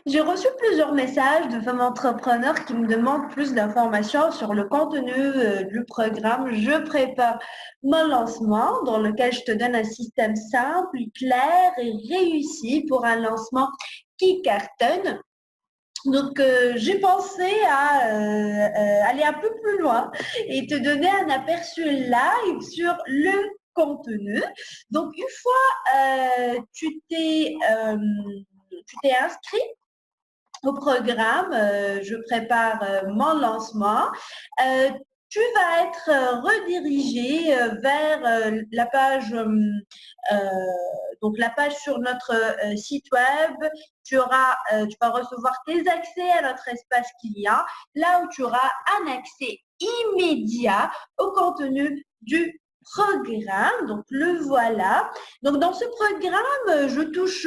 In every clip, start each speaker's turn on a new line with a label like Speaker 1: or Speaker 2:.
Speaker 1: J'ai reçu plusieurs messages de femmes entrepreneurs qui me demandent plus d'informations sur le contenu du programme. Je prépare mon lancement dans lequel je te donne un système simple, clair et réussi pour un lancement qui cartonne. Donc, j'ai pensé à aller un peu plus loin et te donner un aperçu live sur le contenu. Donc, une fois tu t'es inscrit au programme, je prépare mon lancement. Euh, Tu vas être redirigé vers la page, donc la page sur notre site web. Tu vas recevoir tes accès à notre espace client, là où tu auras un accès immédiat au contenu du programme. Donc le voilà. Donc dans ce programme, je touche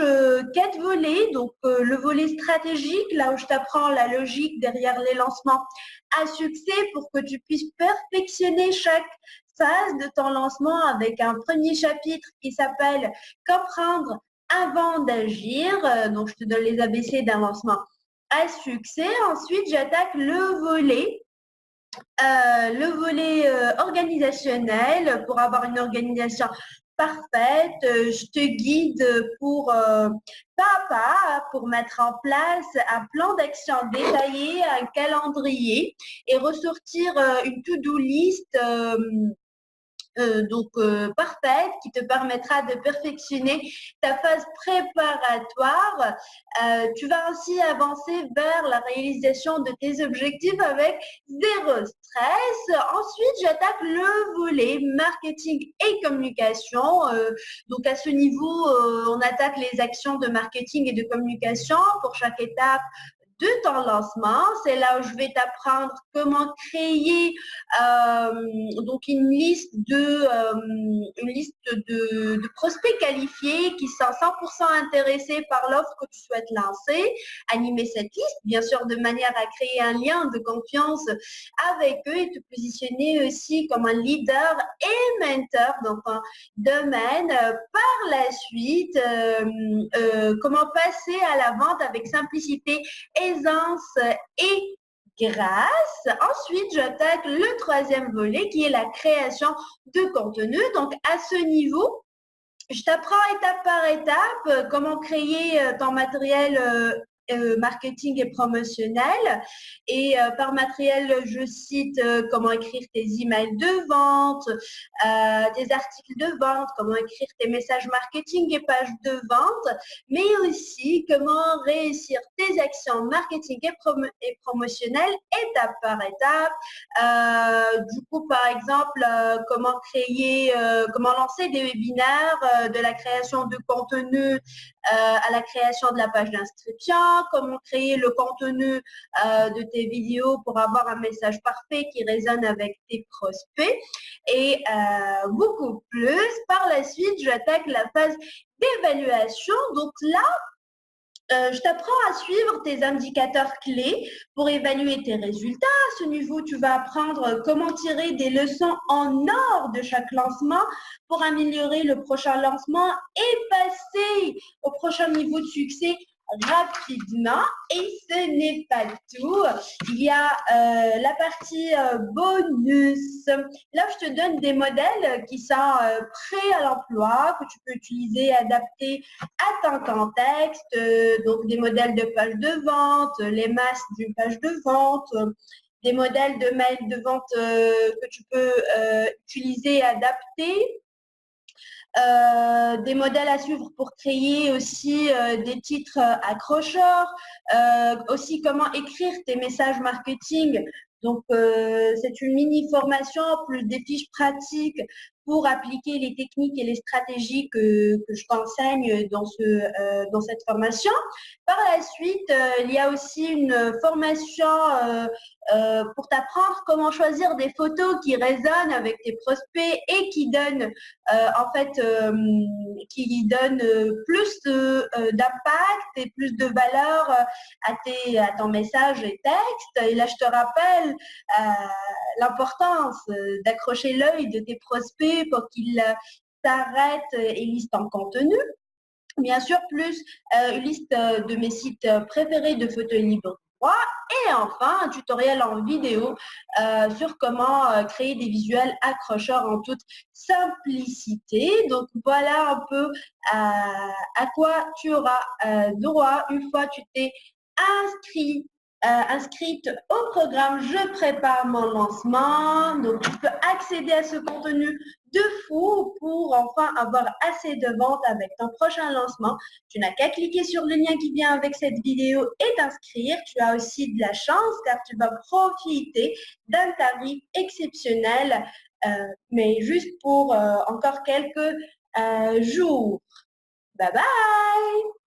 Speaker 1: 4 volets. Donc le volet stratégique, là où je t'apprends la logique derrière les lancements à succès pour que tu puisses perfectionner chaque phase de ton lancement avec un premier chapitre qui s'appelle Comprendre avant d'agir. Donc je te donne les ABC d'un lancement à succès. Ensuite, j'attaque le volet organisationnel pour avoir une organisation parfaite. Je te guide pour pas à pas pour mettre en place un plan d'action détaillé, un calendrier et ressortir une to-do list parfaite qui te permettra de perfectionner ta phase préparatoire. Tu vas ainsi avancer vers la réalisation de tes objectifs avec zéro stress. Ensuite, j'attaque le volet marketing et communication. Donc à ce niveau, on attaque les actions de marketing et de communication pour chaque étape de ton lancement. C'est là où je vais t'apprendre comment créer donc une liste de prospects qualifiés qui sont 100% intéressés par l'offre que tu souhaites lancer, animer cette liste, bien sûr de manière à créer un lien de confiance avec eux et te positionner aussi comme un leader et mentor dans ton domaine. Par la suite, comment passer à la vente avec simplicité, aisance et grâce. Ensuite, j'attaque le troisième volet qui est la création de contenu. Donc, à ce niveau, je t'apprends étape par étape comment créer ton matériel marketing et promotionnel. Et par matériel, je cite comment écrire tes emails de vente, tes articles de vente, comment écrire tes messages marketing et pages de vente, mais aussi comment réussir tes actions marketing et promotionnelles étape par étape. Du coup, par exemple, comment lancer des webinaires, de la création de contenu à la création de la page d'inscription, comment créer le contenu de tes vidéos pour avoir un message parfait qui résonne avec tes prospects et beaucoup plus. Par la suite, j'attaque la phase d'évaluation. Donc là, je t'apprends à suivre tes indicateurs clés pour évaluer tes résultats. À ce niveau, tu vas apprendre comment tirer des leçons en or de chaque lancement pour améliorer le prochain lancement et passer au prochain niveau de succès rapidement. Et ce n'est pas tout. Il y a la partie bonus. Là, je te donne des modèles qui sont prêts à l'emploi, que tu peux utiliser, adapter à ton contexte, donc des modèles de page de vente, les masses d'une page de vente, des modèles de mail de vente que tu peux utiliser et adapter, des modèles à suivre pour créer aussi des titres accrocheurs, aussi comment écrire tes messages marketing. Donc, c'est une mini formation plus des fiches pratiques pour appliquer les techniques et les stratégies que je t'enseigne dans cette formation. Par la suite, il y a aussi une formation pour t'apprendre comment choisir des photos qui résonnent avec tes prospects et qui donnent plus d'impact et plus de valeur à ton message et texte. Et là, je te rappelle l'importance d'accrocher l'œil de tes prospects pour qu'ils s'arrêtent et lisent ton contenu. Bien sûr, plus une liste de mes sites préférés de fauteuils libres droit et enfin un tutoriel en vidéo sur comment créer des visuels accrocheurs en toute simplicité. Donc voilà un peu à quoi tu auras droit une fois tu t'es inscrite au programme Je prépare mon lancement. Donc tu peux accéder à ce contenu de fou pour enfin avoir assez de ventes avec ton prochain lancement. Tu n'as qu'à cliquer sur le lien qui vient avec cette vidéo et t'inscrire. Tu as aussi de la chance car tu vas profiter d'un tarif exceptionnel, mais juste pour encore quelques jours. Bye bye!